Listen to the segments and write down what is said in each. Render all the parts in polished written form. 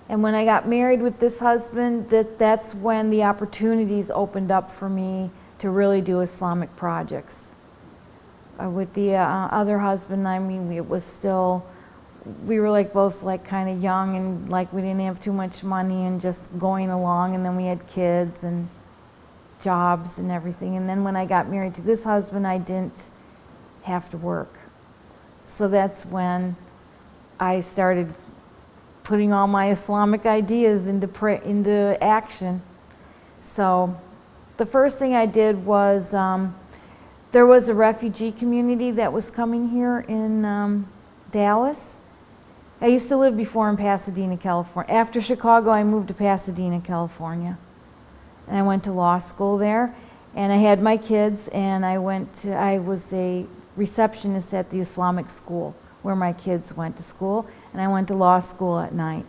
And when I got married with this husband, that's when the opportunities opened up for me to really do Islamic projects. With the other husband, I mean, it was still, we were like both like kind of young and like we didn't have too much money and just going along, and then we had kids and jobs and everything. And then when I got married to this husband, I didn't have to work. So that's when I started putting all my Islamic ideas into action. So the first thing I did was, there was a refugee community that was coming here in Dallas. I used to live before in Pasadena, California. After Chicago, I moved to Pasadena, California. And I went to law school there. And I had my kids, and I was a receptionist at the Islamic school where my kids went to school. And I went to law school at night.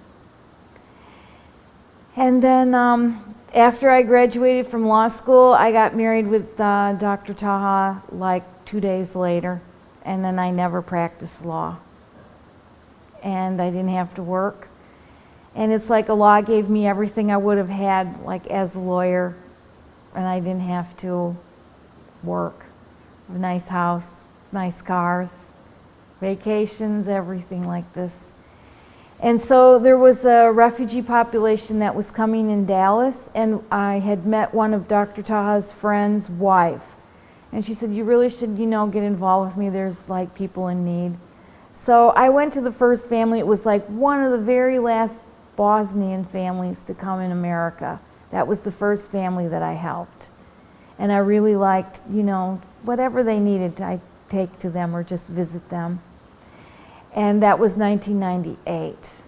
And then after I graduated from law school, I got married with Dr. Taha like 2 days later. And then I never practiced law. And I didn't have to work. And it's like a law gave me everything I would have had like as a lawyer, and I didn't have to work. A nice house, nice cars, vacations, everything like this. And so there was a refugee population that was coming in Dallas, and I had met one of Dr. Taha's friend's wife. And she said, you really should, get involved with me. There's like people in need. So I went to the first family. It was like one of the very last Bosnian families to come in America. That was the first family that I helped. And I really liked, whatever they needed, I'd take to them or just visit them. And that was 1998.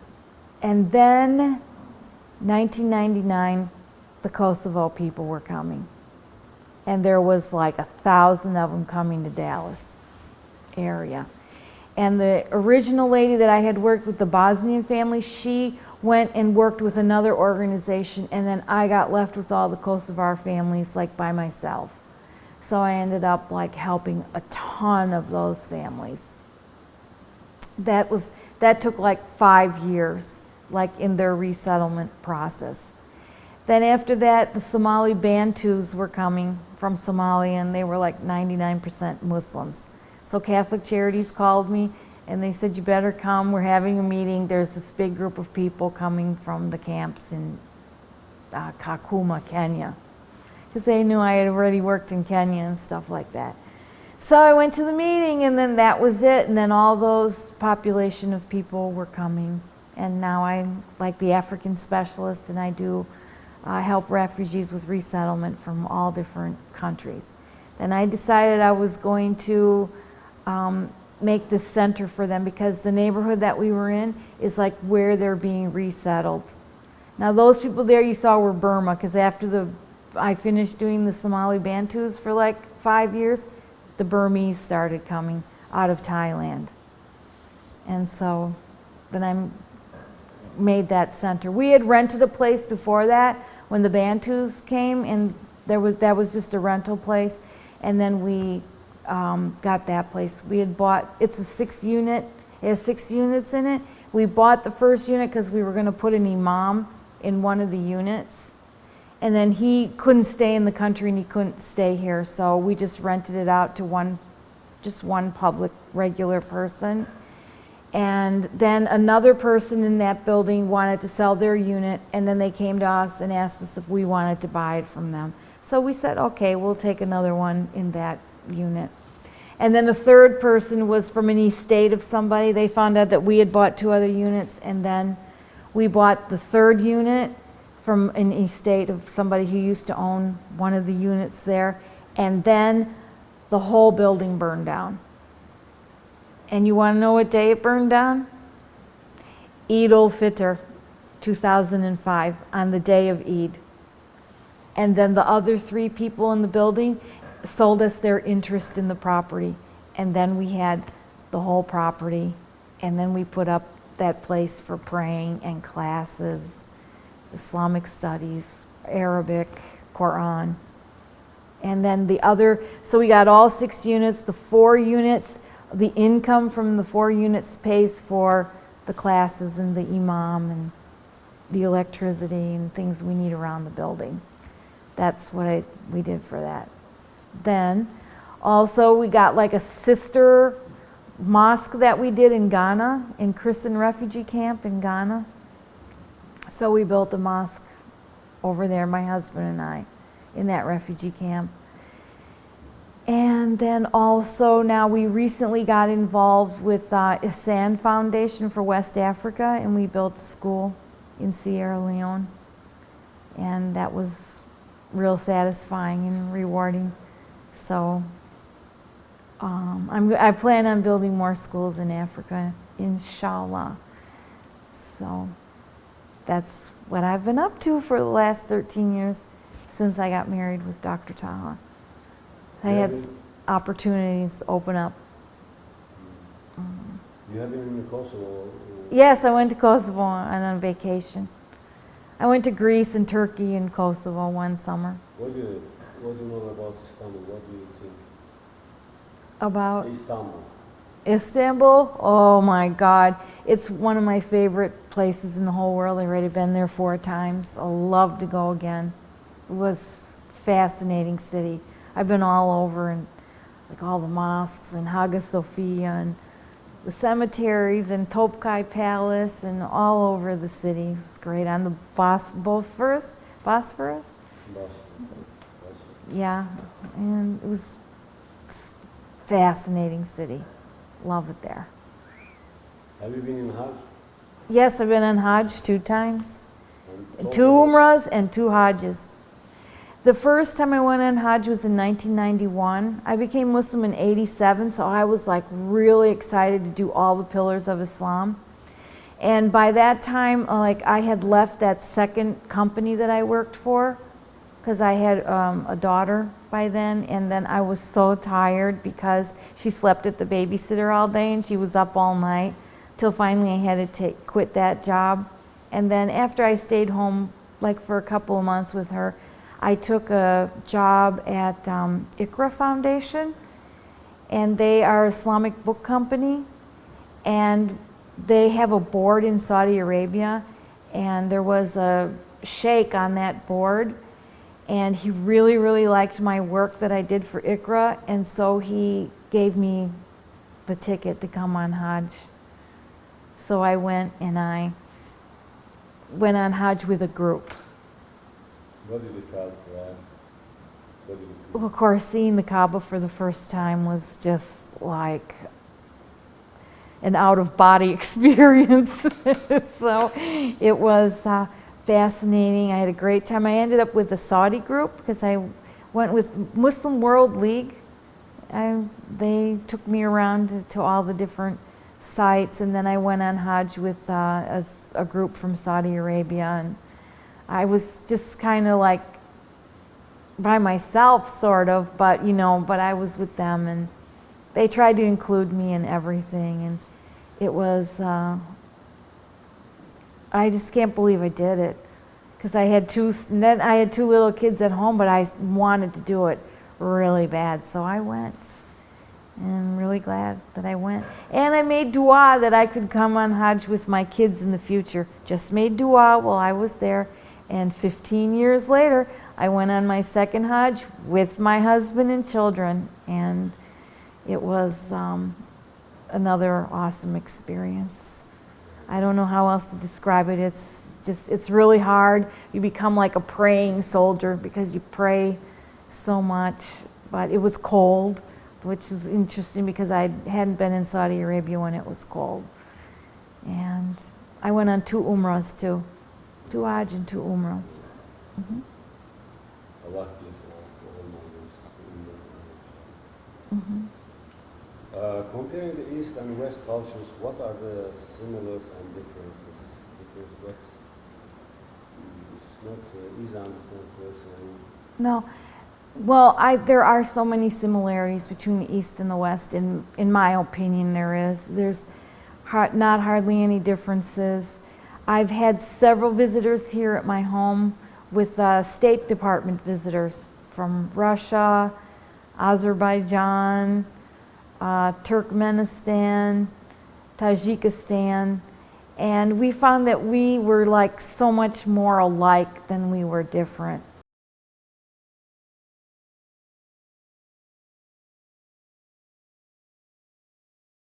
And then 1999, the Kosovo people were coming. And there was like 1,000 of them coming to Dallas area. And the original lady that I had worked with, the Bosnian family, she went and worked with another organization, and then I got left with all the Kosovar families like by myself. So I ended up like helping a ton of those families. That took like 5 years, like in their resettlement process. Then after that, the Somali Bantus were coming from Somalia, and they were like 99% Muslims. So Catholic Charities called me, and they said, you better come, we're having a meeting. There's this big group of people coming from the camps in Kakuma, Kenya. Because they knew I had already worked in Kenya and stuff like that. So I went to the meeting, and then that was it. And then all those population of people were coming. And now I'm like the African specialist, and I do help refugees with resettlement from all different countries. Then I decided I was going to make this center for them, because the neighborhood that we were in is like where they're being resettled. Now those people there you saw were Burma, because after I finished doing the Somali Bantus for like 5 years, the Burmese started coming out of Thailand. And so then I made that center. We had rented a place before that when the Bantus came, and that was just a rental place. And then we got that place. We had bought, it's a 6 unit, it has 6 units in it. We bought the first unit because we were going to put an imam in one of the units. And then he couldn't stay in the country and he couldn't stay here, so we just rented it out to just one public, regular person. And then another person in that building wanted to sell their unit, and then they came to us and asked us if we wanted to buy it from them. So we said, okay, we'll take another one in that unit. And then the third person was from an estate of somebody. They found out that we had bought 2 other units, and then we bought the third unit from an estate of somebody who used to own one of the units there. And then the whole building burned down. And you want to know what day it burned down? Eid al-Fitr, 2005, on the day of Eid. And then the other 3 people in the building sold us their interest in the property. And then we had the whole property. And then we put up that place for praying and classes, Islamic studies, Arabic, Quran. And then so we got all 6 units, the 4 units, the income from the 4 units pays for the classes and the imam and the electricity and things we need around the building. That's what we did for that. Then also we got like a sister mosque that we did in Ghana, in Christian refugee camp in Ghana. So we built a mosque over there, my husband and I, in that refugee camp. And then also now we recently got involved with Ihsan Foundation for West Africa, and we built a school in Sierra Leone. And that was real satisfying and rewarding. So I plan on building more schools in Africa, inshallah. So that's what I've been up to for the last 13 years since I got married with Dr. Taha. I had opportunities open up. You have been in Kosovo? Yes, I went to Kosovo on a vacation. I went to Greece and Turkey and Kosovo one summer. What do you know about Istanbul? What do you think? About Istanbul. Istanbul? Oh my God. It's one of my favorite places in the whole world. I've already been there 4 times. I'd love to go again. It was a fascinating city. I've been all over, and like all the mosques and Hagia Sophia and the cemeteries and Topkapi Palace and all over the city. It's great. On the Bosphorus? Yeah, and it was a fascinating city. Love it there. Have you been in Hajj? Yes, I've been on Hajj 2 times. 2 Umrahs and 2 Hajjs. The first time I went on Hajj was in 1991. I became Muslim in 87, so I was like really excited to do all the pillars of Islam. And by that time, like I had left that second company that I worked for, because I had a daughter by then, and then I was so tired because she slept at the babysitter all day and she was up all night, till finally I had to quit that job. And then after I stayed home like for a couple of months with her, I took a job at Iqra Foundation, and they are an Islamic book company, and they have a board in Saudi Arabia, and there was a sheikh on that board, and he really, really liked my work that I did for Iqra, and so he gave me the ticket to come on Hajj. So I went, and I went on Hajj with a group. What did you feel? Well, of course, seeing the Kaaba for the first time was just like an out-of-body experience. So it was fascinating. I had a great time. I ended up with the Saudi group because I went with Muslim World League. They took me around to all the different sites, and then I went on Hajj with a group from Saudi Arabia, and I was just kind of like by myself, sort of, but but I was with them, and they tried to include me in everything, and it was, I just can't believe I did it, because I had 2 little kids at home, but I wanted to do it really bad, so I went, and I'm really glad that I went. And I made dua that I could come on Hajj with my kids in the future. Just made dua while I was there. And 15 years later, I went on my second Hajj with my husband and children, and it was another awesome experience. I don't know how else to describe it. It's really hard. You become like a praying soldier because you pray so much, but it was cold, which is interesting because I hadn't been in Saudi Arabia when it was cold. And I went on 2 Umrahs too. 2 Hajj and 2 Umrahs. Mm-hmm. Allah bless all Muslims. Mm-hmm. Comparing the East and West cultures, what are the similars and differences? Because what's not easy to understand personally. No. Well, there are so many similarities between the East and the West. In my opinion, there's not hardly any differences. I've had several visitors here at my home with State Department visitors from Russia, Azerbaijan, Turkmenistan, Tajikistan, And we found that we were like so much more alike than we were different.